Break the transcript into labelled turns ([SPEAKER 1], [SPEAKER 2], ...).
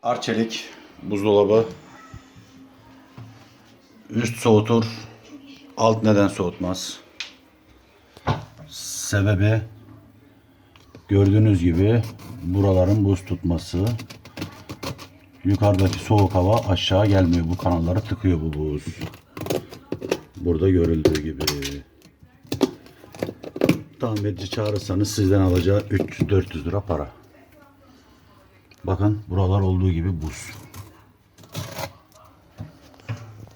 [SPEAKER 1] Arçelik buzdolabı üst soğutur, alt neden soğutmaz? Sebebi gördüğünüz gibi buraların buz tutması. Yukarıdaki soğuk hava aşağı gelmiyor. Bu kanalları tıkıyor bu buz. Burada görüldüğü gibi. Tamirci çağırırsanız sizden alacağı 300-400 lira para. Bakın buralar olduğu gibi buz.